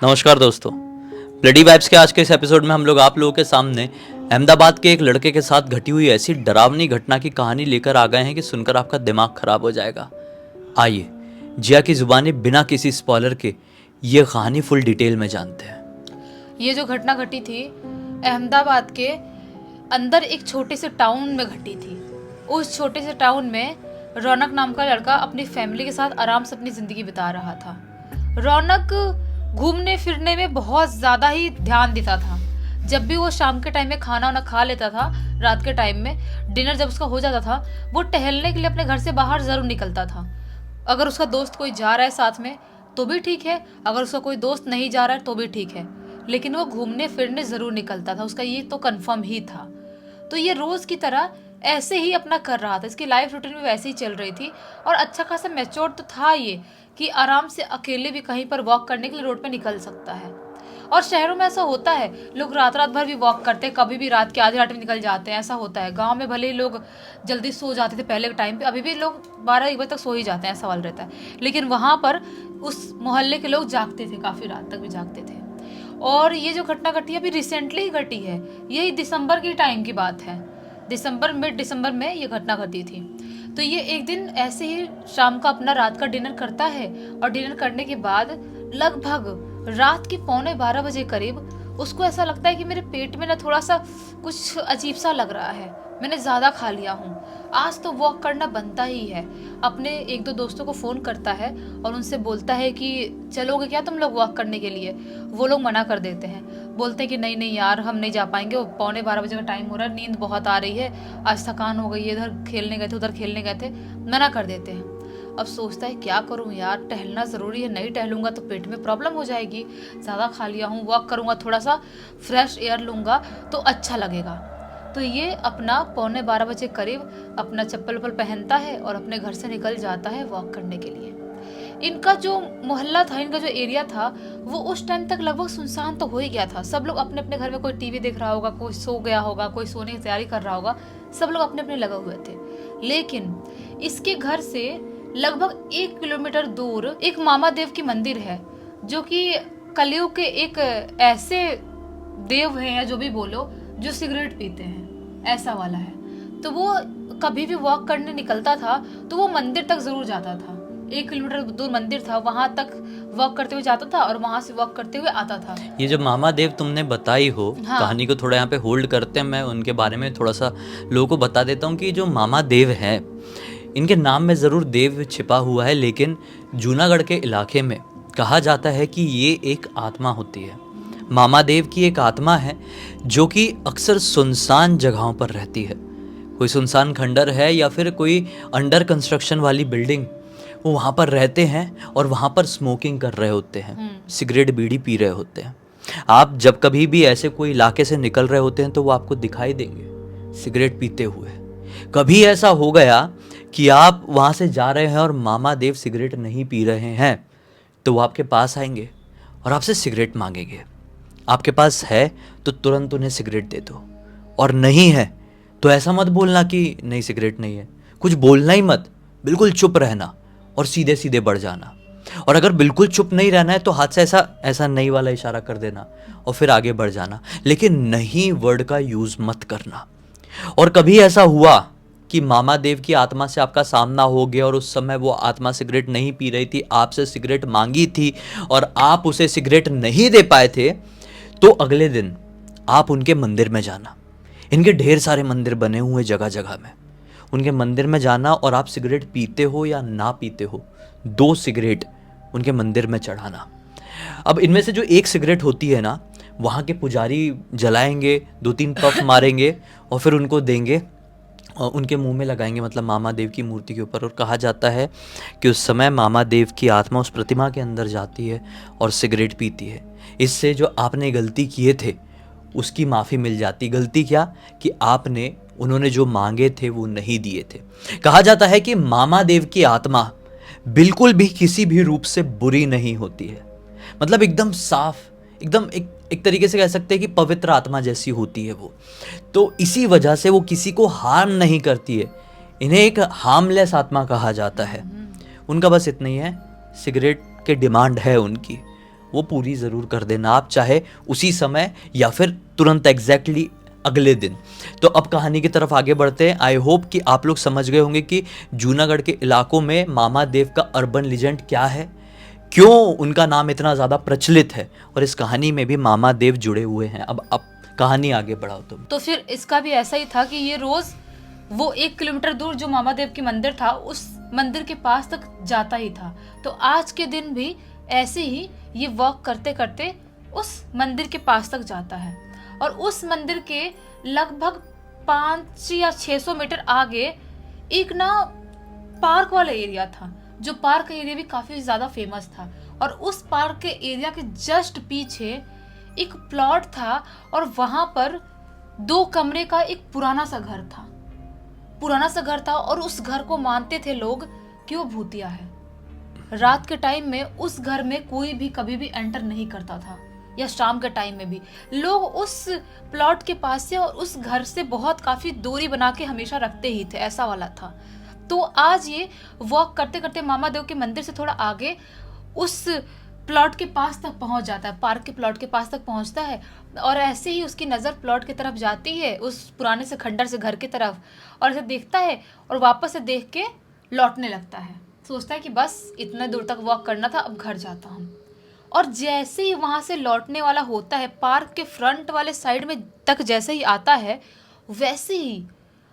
नमस्कार दोस्तों। Bloody vibes के आज के इस एपिसोड में हम लोग आप लोगों के सामने अहमदाबाद के एक लड़के के साथ घटी हुई ऐसी डरावनी घटना की कहानी लेकर आ गए हैं कि सुनकर आपका दिमाग खराब हो जाएगा। आइए जिया की जुबानी बिना किसी स्पॉइलर के ये कहानी फुल डिटेल में जानते हैं। ये जो घटना घटी थी अहमदाबाद के अंदर एक छोटे से टाउन में घटी थी। उस छोटे से टाउन में रौनक नाम का लड़का अपनी फैमिली के साथ आराम से अपनी ज़िंदगी बिता रहा था। रौनक घूमने फिरने में बहुत ज़्यादा ही ध्यान देता था। जब भी वो शाम के टाइम में खाना वाना खा लेता था, रात के टाइम में डिनर जब उसका हो जाता था, वो टहलने के लिए अपने घर से बाहर ज़रूर निकलता था। अगर उसका दोस्त कोई जा रहा है साथ में तो भी ठीक है, अगर उसका कोई दोस्त नहीं जा रहा है तो भी ठीक है, लेकिन वो घूमने फिरने ज़रूर निकलता था। उसका ये तो कंफर्म ही था। तो ये रोज़ की तरह ऐसे ही अपना कर रहा था। इसकी लाइफ रूटीन भी वैसे ही चल रही थी और अच्छा खासा मैच्योर तो था ये कि आराम से अकेले भी कहीं पर वॉक करने के लिए रोड पे निकल सकता है। और शहरों में ऐसा होता है, लोग रात रात भर भी वॉक करते हैं, कभी भी रात के आधी रात में निकल जाते हैं, ऐसा होता है। गांव में भले ही लोग जल्दी सो जाते थे पहले के टाइम पे, अभी भी लोग 12-1 बजे तक सो ही जाते हैं, ऐसा सवाल रहता है। लेकिन वहाँ पर उस मोहल्ले के लोग जागते थे, काफ़ी रात तक भी जागते थे। और ये जो घटना घटी है अभी रिसेंटली ही घटी है, यही दिसंबर की टाइम की बात है। मिड दिसंबर में ये घटना घटी थी। तो ये एक दिन ऐसे ही शाम का अपना रात का डिनर करता है और डिनर करने के बाद लगभग रात के 11:45 बजे करीब उसको ऐसा लगता है कि मेरे पेट में ना थोड़ा सा कुछ अजीब सा लग रहा है, मैंने ज़्यादा खा लिया हूँ, आज तो वॉक करना बनता ही है। अपने 1-2 दोस्तों को फ़ोन करता है और उनसे बोलता है कि चलोगे क्या तुम लोग वॉक करने के लिए। वो लोग मना कर देते हैं, बोलते हैं कि नहीं नहीं यार हम नहीं जा पाएंगे, वो 11:45 बजे का टाइम हो रहा है, नींद बहुत आ रही है, आज थकान हो गई है, इधर खेलने गए थे उधर खेलने गए थे, मना कर देते हैं। अब सोचता है क्या करूं यार, टहलना ज़रूरी है, नहीं टहलूंगा तो पेट में प्रॉब्लम हो जाएगी, ज़्यादा खा लिया हूँ, वॉक करूँगा थोड़ा सा फ्रेश एयर लूँगा तो अच्छा लगेगा। तो ये अपना 11:45 बजे करीब अपना चप्पल वप्पल पहनता है और अपने घर से निकल जाता है वॉक करने के लिए। इनका जो मोहल्ला था, इनका जो एरिया था, वो उस टाइम तक लगभग सुनसान तो हो ही गया था। सब लोग अपने अपने घर में, कोई टीवी देख रहा होगा, कोई सो गया होगा, कोई सोने की तैयारी कर रहा होगा, सब लोग अपने अपने लगे हुए थे। लेकिन इसके घर से लगभग 1 किलोमीटर दूर एक मामा देव की मंदिर है, जो कि कलयुग के एक ऐसे देव हैं या जो भी बोलो, जो सिगरेट पीते हैं, ऐसा वाला है। तो वो कभी भी वॉक करने निकलता था तो वो मंदिर तक ज़रूर जाता था। 1 किलोमीटर दूर मंदिर था, वहाँ तक वॉक करते हुए जाता था और वहाँ से वॉक करते हुए आता था। ये जो मामा देव तुमने बताई हो, हाँ। कहानी को थोड़ा यहाँ पे होल्ड करते हैं, मैं उनके बारे में थोड़ा सा लोगों को बता देता हूँ कि जो मामा देव हैं, इनके नाम में ज़रूर देव छिपा हुआ है, लेकिन जूनागढ़ के इलाके में कहा जाता है कि ये एक आत्मा होती है। मामा देव की एक आत्मा है जो कि अक्सर सुनसान जगहों पर रहती है। कोई सुनसान खंडर है या फिर कोई अंडर कंस्ट्रक्शन वाली बिल्डिंग, वो वहाँ पर रहते हैं और वहाँ पर स्मोकिंग कर रहे होते हैं, सिगरेट बीड़ी पी रहे होते हैं। आप जब कभी भी ऐसे कोई इलाके से निकल रहे होते हैं तो वो आपको दिखाई देंगे सिगरेट पीते हुए। कभी ऐसा हो गया कि आप वहाँ से जा रहे हैं और मामा देव सिगरेट नहीं पी रहे हैं, तो वो आपके पास आएंगे और आपसे सिगरेट मांगेंगे। आपके पास है तो तुरंत उन्हें सिगरेट दे दो, और नहीं है तो ऐसा मत बोलना कि नहीं सिगरेट नहीं है, कुछ बोलना ही मत, बिल्कुल चुप रहना और सीधे सीधे बढ़ जाना। और अगर बिल्कुल चुप नहीं रहना है तो हाथ से ऐसा ऐसा नहीं वाला इशारा कर देना और फिर आगे बढ़ जाना, लेकिन नहीं वर्ड का यूज़ मत करना। और कभी ऐसा हुआ कि मामा देव की आत्मा से आपका सामना हो गया और उस समय वो आत्मा सिगरेट नहीं पी रही थी, आपसे सिगरेट मांगी थी और आप उसे सिगरेट नहीं दे पाए थे, तो अगले दिन आप उनके मंदिर में जाना। इनके ढेर सारे मंदिर बने हुए जगह जगह में, उनके मंदिर में जाना और आप सिगरेट पीते हो या ना पीते हो, 2 सिगरेट उनके मंदिर में चढ़ाना। अब इनमें से जो एक सिगरेट होती है ना, वहाँ के पुजारी जलाएंगे, 2-3 पफ मारेंगे और फिर उनको देंगे और उनके मुंह में लगाएंगे, मतलब मामा देव की मूर्ति के ऊपर। और कहा जाता है कि उस समय मामा देव की आत्मा उस प्रतिमा के अंदर जाती है और सिगरेट पीती है। इससे जो आपने गलती किए थे उसकी माफ़ी मिल जाती। गलती क्या कि आपने उन्होंने जो मांगे थे वो नहीं दिए थे। कहा जाता है कि मामा देव की आत्मा बिल्कुल भी किसी भी रूप से बुरी नहीं होती है, मतलब एकदम साफ, एकदम एक तरीके से कह सकते हैं कि पवित्र आत्मा जैसी होती है वो। तो इसी वजह से वो किसी को हार्म नहीं करती है। इन्हें एक हार्मलेस आत्मा कहा जाता है। उनका बस इतना ही है, सिगरेट के डिमांड है उनकी, वो पूरी ज़रूर कर देना आप, चाहे उसी समय या फिर तुरंत एग्जैक्टली अगले दिन। तो अब कहानी की तरफ आगे बढ़ते हैं। आई होप कि आप लोग समझ गए होंगे कि जूनागढ़ के इलाकों में मामा देव का अर्बन लीजेंड क्या है, क्यों उनका नाम इतना ज़्यादा प्रचलित है, और इस कहानी में भी मामा देव जुड़े हुए हैं। अब कहानी आगे बढ़ाओ तुम। तो फिर इसका भी ऐसा ही था कि ये रोज वो 1 किलोमीटर दूर जो मामा देव की मंदिर था उस मंदिर के पास तक जाता ही था। तो आज के दिन भी ऐसे ही ये वॉक करते करते उस मंदिर के पास तक जाता है। और उस मंदिर के लगभग 500 या 600 मीटर आगे एक ना पार्क वाला एरिया था, जो पार्क एरिया भी काफी ज्यादा फेमस था। और उस पार्क के एरिया के जस्ट पीछे एक प्लॉट था और वहां पर 2 कमरे का एक पुराना सा घर था। और उस घर को मानते थे लोग कि वो भूतिया है। रात के टाइम में उस घर में कोई भी कभी भी एंटर नहीं करता था, या शाम के टाइम में भी लोग उस प्लॉट के पास से और उस घर से बहुत काफी दूरी बना के हमेशा रखते ही थे, ऐसा वाला था। तो आज ये वॉक करते करते मामा देव के मंदिर से थोड़ा आगे उस प्लॉट के पास तक पहुंच जाता है, पार्क के प्लॉट के पास तक पहुंचता है। और ऐसे ही उसकी नज़र प्लॉट की तरफ जाती है, उस पुराने से खंडर से घर की तरफ, और इसे देखता है और वापस से देख के लौटने लगता है। सोचता है कि बस इतने दूर तक वॉक करना था, अब घर जाता हूँ। और जैसे ही वहाँ से लौटने वाला होता है, पार्क के फ्रंट वाले साइड में तक जैसे ही आता है, वैसे ही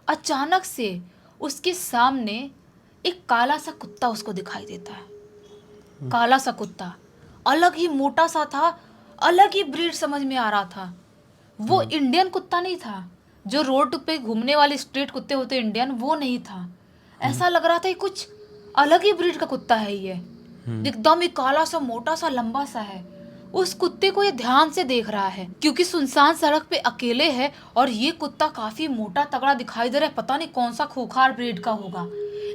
अचानक से उसके सामने एक काला सा कुत्ता उसको दिखाई देता है। काला सा कुत्ता, अलग ही मोटा सा था, अलग ही ब्रीड समझ में आ रहा था। वो इंडियन कुत्ता नहीं था, जो रोड पे घूमने वाले स्ट्रीट कुत्ते होते इंडियन, वो नहीं था। ऐसा लग रहा था कि कुछ अलग ही ब्रीड का कुत्ता है ये। एकदम ही काला सा, मोटा सा, लंबा सा है। उस कुत्ते को ये ध्यान से देख रहा है, क्योंकि सुनसान सड़क पे अकेले है और ये कुत्ता काफी मोटा तगड़ा दिखाई दे रहा है। पता नहीं कौन सा खूंखार ब्रीड का होगा।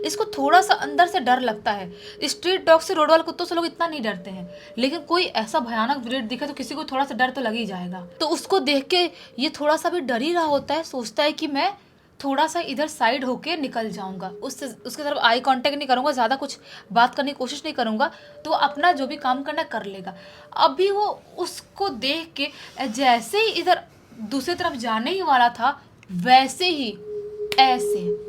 इसको थोड़ा सा अंदर से डर लगता है। स्ट्रीट डॉग से, रोड वाले कुत्तों से लोग इतना नहीं डरते हैं, लेकिन कोई ऐसा भयानक ब्रीड दिखे तो किसी को थोड़ा सा डर तो लग ही जाएगा। तो उसको देख के ये थोड़ा सा भी डर ही रहा होता है। सोचता है कि मैं थोड़ा सा इधर साइड होके निकल जाऊंगा, उसके तरफ आई कांटेक्ट नहीं करूंगा, ज़्यादा कुछ बात करने की कोशिश नहीं करूंगा, तो वो अपना जो भी काम करना कर लेगा। अभी वो उसको देख के जैसे ही इधर दूसरी तरफ जाने ही वाला था, वैसे ही ऐसे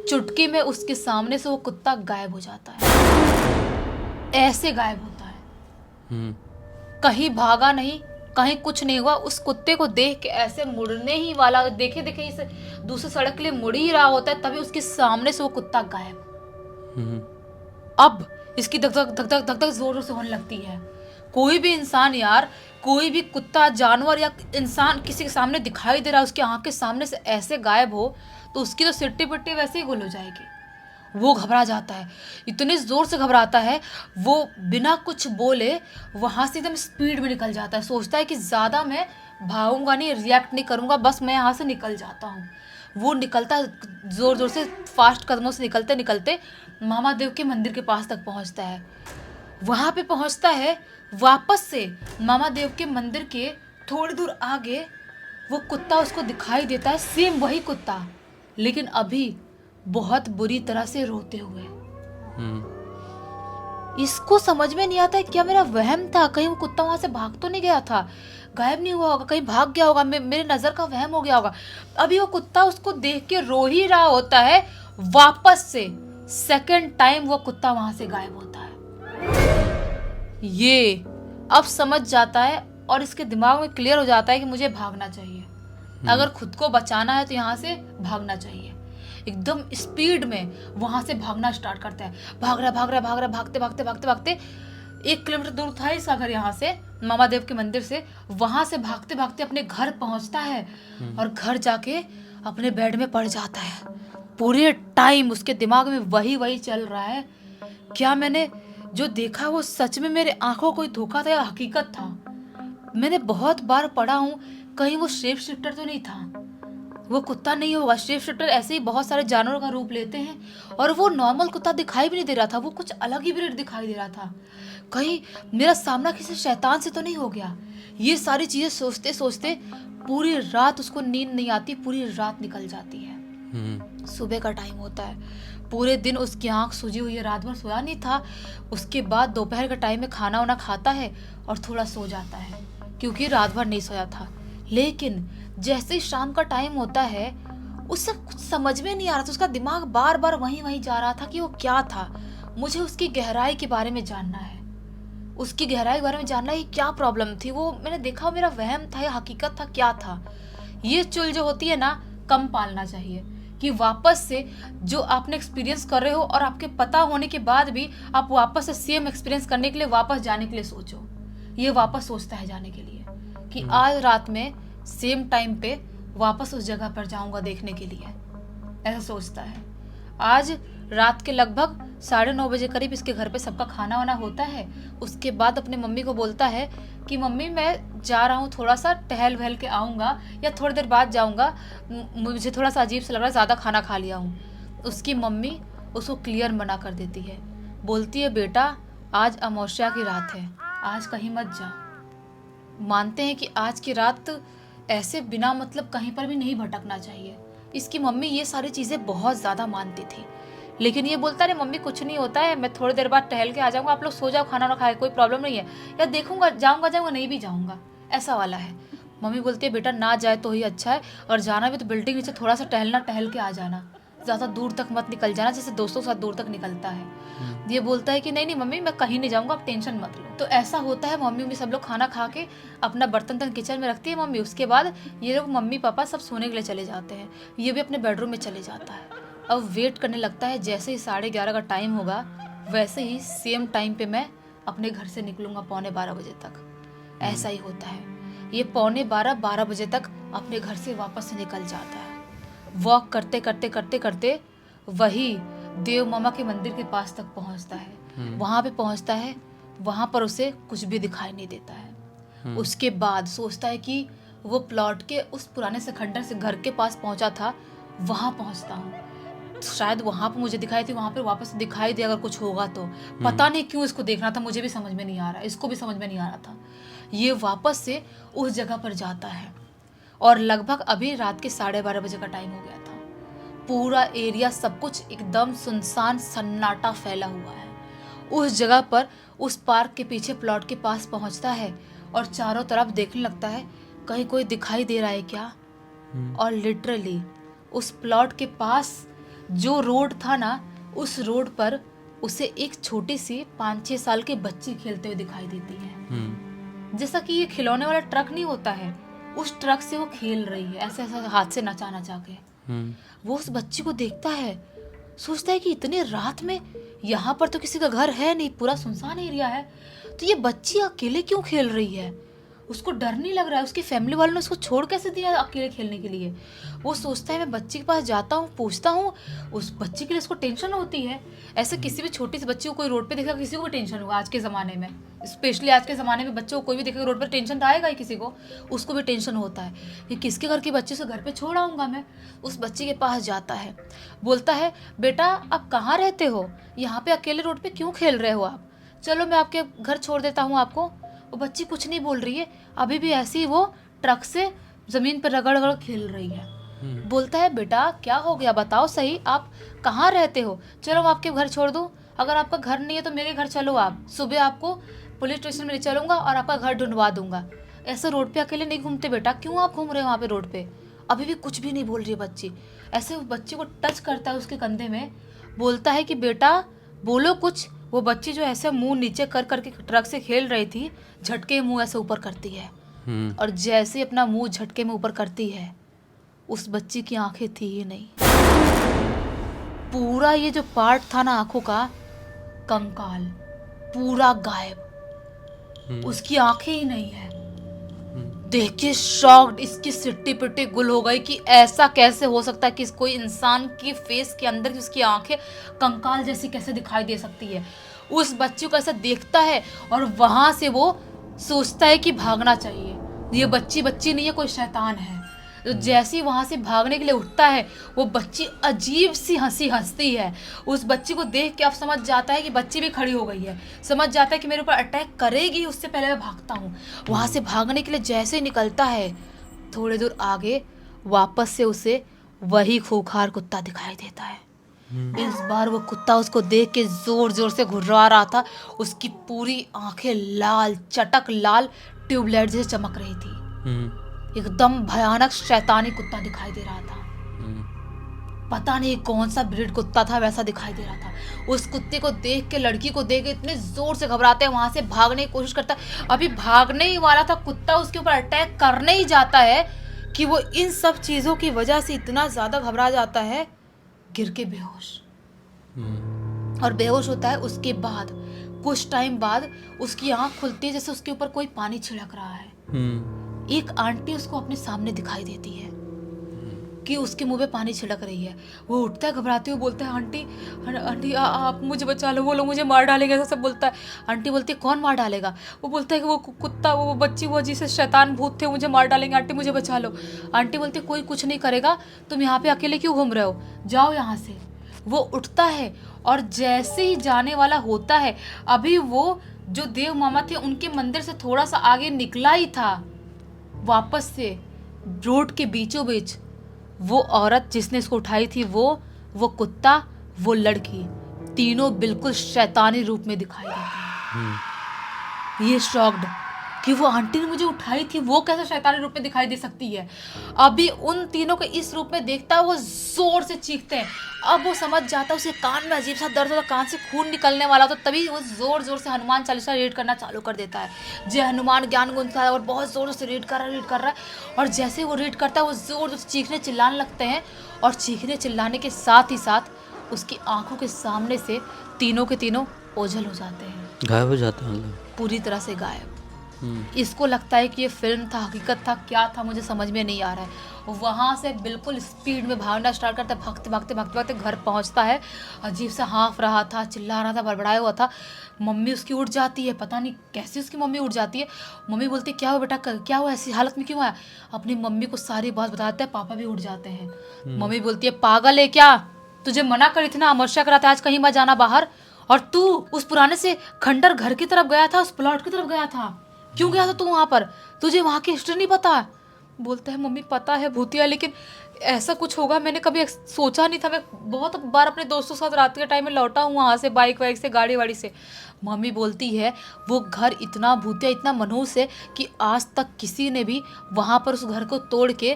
चुटकी में उसके सामने से वो कुत्ता गायब हो जाता है। ऐसे गायब होता है, कहीं भागा नहीं, कहीं कुछ नहीं हुआ। उस कुत्ते को देख के ऐसे मुड़ने ही वाला, देखे देखे इसे दूसरी सड़क के लिए मुड़ ही रहा होता है, तभी उसके सामने से वो कुत्ता गायब। अब इसकी धक धक धक धक धक धक जोरों से होने लगती है। कोई भी इंसान यार, कोई भी कुत्ता, जानवर या इंसान किसी के सामने दिखाई दे रहा है, उसकी आंख के सामने से ऐसे गायब हो, तो उसकी तो सिट्टी पिट्टी वैसे ही गुल हो जाएगी। वो घबरा जाता है, इतने ज़ोर से घबराता है, वो बिना कुछ बोले वहाँ से एकदम स्पीड में निकल जाता है। सोचता है कि ज़्यादा मैं भागूंगा नहीं, रिएक्ट नहीं करूँगा, बस मैं यहाँ से निकल जाता हूँ। वो निकलता है ज़ोर ज़ोर से, फास्ट कदमों से निकलते निकलते मामा देव के मंदिर के पास तक पहुँचता है। वहाँ पे पहुँचता है, वापस से मामा देव के मंदिर के थोड़ी दूर आगे वो कुत्ता उसको दिखाई देता है, सेम वही कुत्ता, लेकिन अभी बहुत बुरी तरह से रोते हुए। इसको समझ में नहीं आता है क्या मेरा वहम था, कहीं वो कुत्ता वहां से भाग तो नहीं गया था, गायब नहीं हुआ होगा, कहीं भाग गया होगा, मेरे नजर का वहम हो गया होगा। अभी वो कुत्ता उसको देख के रो ही रहा होता है, वापस से सेकंड टाइम वो कुत्ता वहां से गायब होता है। ये अब समझ जाता है और इसके दिमाग में क्लियर हो जाता है कि मुझे भागना चाहिए, अगर खुद को बचाना है तो यहाँ से भागना चाहिए। एकदम स्पीड में वहां से भागना स्टार्ट करता है, भाग रहा, भागते 1 किलोमीटर दूर था इसका घर यहाँ से, मामा देव के मंदिर से। वहां से भागते भागते अपने घर पहुंचता है और घर जाके अपने बेड में पड़ जाता है। पूरे टाइम उसके दिमाग में वही चल रहा है, क्या मैंने जो देखा वो सच में मेरे आंखों को धोखा था या हकीकत था। मैंने बहुत बार पढ़ा हूँ, कहीं वो शेप शिफ्टर तो नहीं था, वो कुत्ता नहीं होगा। शेप शिफ्टर ऐसे ही बहुत सारे जानवरों का रूप लेते हैं, और वो नॉर्मल कुत्ता दिखाई भी नहीं दे रहा था, वो कुछ अलग ही ब्रीड दिखाई दे रहा था। कहीं मेरा सामना किसी शैतान से तो नहीं हो गया। ये सारी चीजें सोचते सोचते पूरी रात उसको नींद नहीं आती, पूरी रात निकल जाती है। सुबह का टाइम होता है, पूरे दिन उसकी आंख सूजी हुई है, रात भर सोया नहीं था। उसके बाद दोपहर के टाइम में खाना वाना खाता है और थोड़ा सो जाता है क्योंकि रात भर नहीं सोया था। लेकिन जैसे ही शाम का टाइम होता है उससे कुछ समझ में नहीं आ रहा था, उसका दिमाग बार बार वहीं जा रहा था कि वो क्या था। मुझे उसकी गहराई के बारे में जानना है, उसकी गहराई के बारे में जानना है कि क्या प्रॉब्लम थी। वो मैंने देखा मेरा वहम था या हकीकत था, क्या था। ये चुल जो होती है ना, कम पालना चाहिए कि वापस से जो आपने एक्सपीरियंस कर रहे हो और आपके पता होने के बाद भी आप वापस से सेम एक्सपीरियंस करने के लिए वापस जाने के लिए सोचो। ये वापस सोचता है जाने के लिए कि आज रात में सेम टाइम पे वापस उस जगह पर जाऊंगा देखने के लिए, ऐसा सोचता है। आज रात के लगभग 9:30 बजे करीब इसके घर पे सबका खाना वाना होता है। उसके बाद अपने मम्मी को बोलता है कि मम्मी मैं जा रहा हूँ, थोड़ा सा टहल वहल के आऊँगा या थोड़ी देर बाद जाऊँगा, मुझे थोड़ा सा अजीब सा लग रहा है, ज़्यादा खाना खा लिया हूँ। उसकी मम्मी उसको क्लियर मना कर देती है, बोलती है बेटा आज अमावस्या की रात है, आज कहीं मत जा। मानते हैं कि आज की रात ऐसे बिना मतलब कहीं पर भी नहीं भटकना चाहिए। इसकी मम्मी ये सारी चीज़ें बहुत ज़्यादा मानती थी, लेकिन ये बोलता है मम्मी कुछ नहीं होता है, मैं थोड़ी देर बाद टहल के आ जाऊँगा, आप लोग सो जाओ, खाना ना खाए, कोई प्रॉब्लम नहीं है, या देखूंगा जाऊँगा नहीं भी जाऊँगा, ऐसा वाला है। मम्मी बोलती है बेटा ना जाए तो ही अच्छा है, और जाना भी तो बिल्डिंग नीचे थोड़ा सा टहल के आ जाना, ज़्यादा दूर तक मत निकल जाना, जैसे दोस्तों के साथ दूर तक निकलता है। ये बोलता है कि नहीं मम्मी मैं कहीं नहीं जाऊँगा, आप टेंशन मत लो। तो ऐसा होता है, मम्मी सब लोग खाना खा के अपना बर्तन तन किचन में रखती है मम्मी। उसके बाद ये लोग मम्मी पापा सब सोने के लिए चले जाते हैं, ये भी अपने बेडरूम में चले जाता है। अब वेट करने लगता है, जैसे ही 11:30 का टाइम होगा वैसे ही सेम टाइम पे मैं अपने घर से निकलूँगा 11:45 बजे तक। ऐसा ही होता है, ये 11:45-12 बजे तक अपने घर से वापस से निकल जाता है। वॉक करते करते वही देव मामा के मंदिर के पास तक पहुंचता है। वहां पे पहुंचता है, वहां पर उसे कुछ भी दिखाई नहीं देता है। उसके बाद सोचता है कि वो प्लॉट के उस पुराने से खंडर से घर के पास पहुंचा था, वहां पहुंचता हूँ, शायद वहां पर मुझे दिखाई थी, वहां पर वापस दिखाई दे अगर कुछ होगा तो। पता नहीं क्यों इसको देखना था, मुझे भी समझ में नहीं आ रहा, इसको भी समझ में नहीं आ रहा था। ये वापस से उस जगह पर जाता है और लगभग अभी रात के 12:30 बजे का टाइम हो गया था। पूरा एरिया सब कुछ एकदम सुनसान सन्नाटा फैला हुआ है। उस जगह पर उस पार्क के पीछे प्लॉट के पास पहुंचता है और चारों तरफ देखने लगता है कहीं कोई दिखाई दे रहा है क्या। और लिटरली उस प्लॉट के पास जो रोड था ना, उस रोड पर उसे एक छोटी सी 5-6 साल की बच्ची खेलते हुए दिखाई देती है। जैसा कि ये खिलौने वाला ट्रक नहीं होता है, उस ट्रक से वो खेल रही है, ऐसे ऐसे हाथ से नचा नचा के। वो उस बच्ची को देखता है, सोचता है कि इतने रात में यहाँ पर तो किसी का घर है नहीं, पूरा सुनसान एरिया है, तो ये बच्ची अकेले क्यों खेल रही है। उसको डर नहीं लग रहा है, उसकी फैमिली वालों ने उसको छोड़ कैसे दिया अकेले खेलने के लिए। वो सोचता है मैं बच्ची के पास जाता हूँ, पूछता हूँ। उस बच्ची के लिए उसको टेंशन होती है। ऐसे किसी भी छोटी सी बच्ची को कोई रोड पे देखा, किसी को भी टेंशन होगा आज के ज़माने में, स्पेशली आज के ज़माने में बच्चों को कोई भी देखेगा रोड पर टेंशन तो आएगा ही किसी को, उसको भी टेंशन होता है कि किसके घर की बच्ची से घर पे छोड़ आऊँगा मैं। उस बच्ची के पास जाता है, बोलता है बेटा आप कहाँ रहते हो, यहाँ पे अकेले रोड पे क्यों खेल रहे हो आप, चलो मैं आपके घर छोड़ देता हूँ आपको। वो बच्ची कुछ नहीं बोल रही है, अभी भी ऐसी ही वो ट्रक से ज़मीन पर रगड़ रगड़ खेल रही है। बोलता है बेटा क्या हो गया बताओ सही, आप कहाँ रहते हो, चलो मैं आपके घर छोड़ दूँ, अगर आपका घर नहीं है तो मेरे घर चलो, आप सुबह आपको पुलिस स्टेशन में ले चलूँगा और आपका घर ढूंढवा दूंगा। ऐसे रोड पे अकेले नहीं घूमते बेटा, क्यों आप घूम रहे हो वहाँ पे रोड पे। अभी भी कुछ भी नहीं बोल रही है बच्ची। ऐसे बच्ची को टच करता है उसके कंधे में, बोलता है कि बेटा बोलो कुछ। वो बच्ची जो ऐसे मुंह नीचे कर करके ट्रक से खेल रही थी, झटके मुंह ऐसे ऊपर करती है, और जैसे अपना मुंह झटके में ऊपर करती है, उस बच्ची की आंखें थी ही नहीं। पूरा ये जो पार्ट था ना आंखों का, कंकाल पूरा गायब, उसकी आंखें ही नहीं है। देख के शॉक्ड इसकी सिट्टी पिट्टी गुल हो गई कि ऐसा कैसे हो सकता है कि कोई इंसान की फेस के अंदर की उसकी आंखें कंकाल जैसी कैसे दिखाई दे सकती है। उस बच्ची को ऐसा देखता है और वहां से वो सोचता है कि भागना चाहिए, ये बच्ची नहीं है, कोई शैतान है। तो जैसे ही वहां से भागने के लिए उठता है, वो बच्ची अजीब सी हंसी हंसती है। उस बच्ची को देख के अब समझ जाता है कि बच्ची भी खड़ी हो गई है, समझ जाता है कि मेरे ऊपर अटैक करेगी, उससे पहले मैं भागता हूँ। वहां से भागने के लिए जैसे ही निकलता है, थोड़ी दूर आगे वापस से उसे वही खूंखार कुत्ता दिखाई देता है। इस बार वो कुत्ता उसको देख के जोर जोर से घुर्रा रहा था। उसकी पूरी आंखें लाल, चटक लाल ट्यूबलाइट जैसे चमक रही थी। एकदम भयानक शैतानी कुत्ता दिखाई दे रहा था। पता नहीं कौन सा ब्रीड कुत्ता था, वैसा दिखाई दे रहा था। उस कुत्ते को देख के, लड़की को देख के इतने जोर से घबराते हैं, वहां से भागने की कोशिश करता है। अभी भागने ही वाला था, कुत्ता उसके ऊपर अटैक करने ही जाता है कि वो इन सब चीजों की वजह से इतना ज्यादा घबरा जाता है, गिर के बेहोश। और बेहोश होता है। उसके बाद कुछ टाइम बाद उसकी आंख खुलती है, जैसे उसके ऊपर कोई पानी छिड़क रहा है। एक आंटी उसको अपने सामने दिखाई देती है कि उसके मुंह पे पानी छिड़क रही है। वो उठता है घबराते हुए, बोलता है आंटी आंटी आप मुझे बचा लो, वो लोग मुझे मार डालेंगे, ऐसा सब बोलता है। आंटी बोलती है कौन मार डालेगा? वो बोलता है कि वो कुत्ता, वो बच्ची, वो जिसे शैतान भूत थे, मुझे मार डालेंगे, आंटी मुझे बचा लो। आंटी बोलती है कोई कुछ नहीं करेगा, तुम यहाँ पे अकेले क्यों घूम रहे हो, जाओ यहाँ से। वो उठता है और जैसे ही जाने वाला होता है, अभी वो जो देव मामा थे उनके मंदिर से थोड़ा सा आगे निकला ही था, वापस से रोड के बीचों बीच वो औरत जिसने इसको उठाई थी, वो कुत्ता, वो लड़की, तीनों बिल्कुल शैतानी रूप में दिखाई देती हैं। ये शॉक्ड कि वो आंटी ने मुझे उठाई थी, वो कैसे शैतानी रूप में दिखाई दे सकती है। अभी उन तीनों को इस रूप में देखता है, वो जोर से चीखते हैं। अब वो समझ जाता है, उसके कान में अजीब सा दर्द होता, कान से खून निकलने वाला होता, तभी वो जोर जोर से हनुमान चालीसा रीड करना चालू कर देता है। जय हनुमान ज्ञान गुण है, और बहुत जोर से रीड कर रहा है। और जैसे वो रीड करता है, वो जोर जोर से चीखने चिल्लाने लगते हैं। और चीखने चिल्लाने के साथ ही साथ उसकी आंखों के सामने से तीनों के तीनों ओझल हो जाते हैं, गायब हो जाते हैं, पूरी तरह से गायब। इसको लगता है कि ये फिल्म था, हकीकत था, क्या था मुझे समझ में नहीं आ रहा है। वहाँ से बिल्कुल स्पीड में भागना स्टार्ट करता है, भागते भागते भागते भागते घर पहुँचता है। अजीब सा हाँफ रहा था, चिल्ला रहा था, बड़बड़ाया हुआ था। मम्मी उसकी उठ जाती है, पता नहीं कैसे उसकी मम्मी उठ जाती है। मम्मी बोलती है क्या हुआ बेटा, क्या हुआ, ऐसी हालत में क्यों आया? अपनी मम्मी को सारी बात बताते हैं। पापा भी उठ जाते हैं। मम्मी बोलती है पागल है क्या, तुझे मना करी थी ना, अमरशा कराते आज कहीं मत जाना बाहर, और तू उस पुराने से खंडर घर की तरफ गया था, उस प्लॉट की तरफ गया था, क्यों गया था तू वहाँ पर, तुझे वहाँ की हिस्ट्री नहीं पता? बोलता है मम्मी पता है भूतिया, लेकिन ऐसा कुछ होगा मैंने कभी सोचा नहीं था। मैं बहुत बार अपने दोस्तों के साथ रात के टाइम में लौटा हूँ वहाँ से, बाइक वाइक से, गाड़ी वाड़ी से। मम्मी बोलती है वो घर इतना भूतिया, इतना मनहूस है कि आज तक किसी ने भी वहाँ पर उस घर को तोड़ के,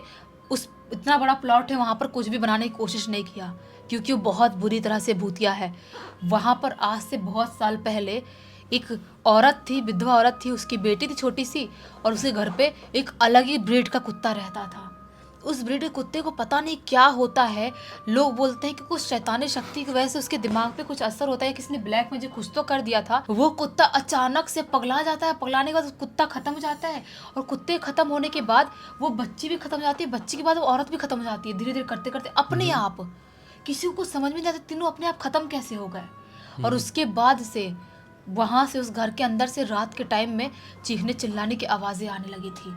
उस इतना बड़ा प्लॉट है वहाँ पर कुछ भी बनाने की कोशिश नहीं किया, क्योंकि वो बहुत बुरी तरह से भूतिया है। वहाँ पर आज से बहुत साल पहले एक औरत थी, विधवा औरत थी, उसकी बेटी थी छोटी सी, और उसके घर पे एक अलग ही ब्रीड का कुत्ता रहता था। उस ब्रीड के कुत्ते को पता नहीं क्या होता है, लोग बोलते हैं कि कुछ शैतानी शक्ति की वजह से उसके दिमाग पे कुछ असर होता है, किसी ने ब्लैक मैजिक कुछ तो कर दिया था। वो कुत्ता अचानक से पगला जाता है, पगलाने के बाद कुत्ता खत्म हो जाता है, और कुत्ते खत्म होने के बाद वो बच्ची भी खत्म हो जाती है, बच्ची के बाद वो औरत भी खत्म हो जाती है, धीरे धीरे करते करते अपने आप। किसी को समझ में नहीं आता तीनों अपने आप खत्म कैसे हो गए। और उसके बाद से वहाँ से, उस घर के अंदर से रात के टाइम में चीखने चिल्लाने की आवाज़ें आने लगी थी।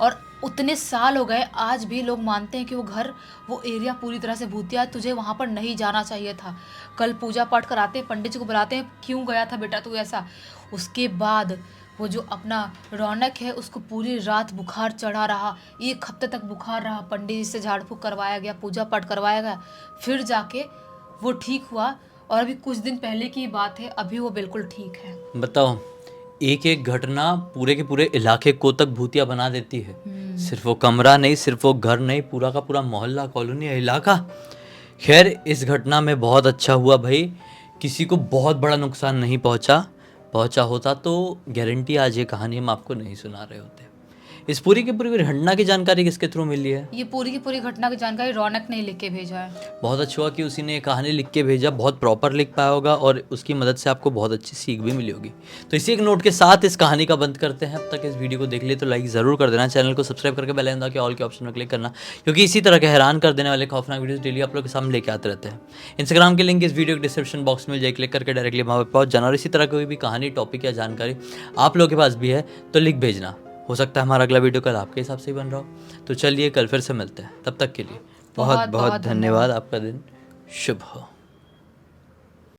और उतने साल हो गए, आज भी लोग मानते हैं कि वो घर, वो एरिया पूरी तरह से भूतिया है, तुझे वहाँ पर नहीं जाना चाहिए था। कल पूजा पाठ कराते हैं, पंडित जी को बुलाते हैं, क्यों गया था बेटा तू ऐसा। उसके बाद वो जो अपना रौनक है, उसको पूरी रात बुखार चढ़ा रहा, 1 हफ्ते तक बुखार रहा। पंडित जी से झाड़ फूँक करवाया गया, पूजा पाठ करवाया गया, फिर जाके वो ठीक हुआ। और अभी कुछ दिन पहले की बात है, अभी वो बिल्कुल ठीक है। बताओ, एक एक घटना पूरे के पूरे इलाके को तक भूतिया बना देती है। सिर्फ वो कमरा नहीं, सिर्फ वो घर नहीं, पूरा का पूरा मोहल्ला, कॉलोनी, इलाका। खैर, इस घटना में बहुत अच्छा हुआ भाई, किसी को बहुत बड़ा नुकसान नहीं पहुंचा होता तो गारंटी आज ये कहानी हम आपको नहीं सुना रहे होते। इस पूरी की पूरी घटना की जानकारी किसके थ्रू मिली है? ये पूरी की पूरी घटना की जानकारी रौनक ने लिख के भेजा है। बहुत अच्छा हुआ कि उसी ने कहानी लिख के भेजा, बहुत प्रॉपर लिख पाया होगा, और उसकी मदद से आपको बहुत अच्छी सीख भी मिली होगी। तो इसी एक नोट के साथ इस कहानी का बंद करते हैं। अब तक इस वीडियो को देख लिए तो लाइक ज़रूर कर देना, चैनल को सब्सक्राइब करके बेल आइकन दबा के ऑल के ऑप्शन में क्लिक करना, क्योंकि इसी तरह के हैरान कर देने वाले खौफनाक वीडियोस डेली आप लोग के सामने लेके आते रहते हैं। इंस्टाग्राम के लिंक इस वीडियो के डिस्क्रिप्शन बॉक्स में जाए, क्लिक करके डायरेक्टली वहाँ पर पहुँच जाना। और इसी तरह कोई भी कहानी, टॉपिक या जानकारी आप लोगों के पास भी है तो लिख भेजना। हो सकता है हमारा अगला वीडियो कल आपके हिसाब से ही बन रहा हो। तो चलिए कल फिर से मिलते हैं, तब तक के लिए बहुत बहुत धन्यवाद। आपका दिन शुभ हो।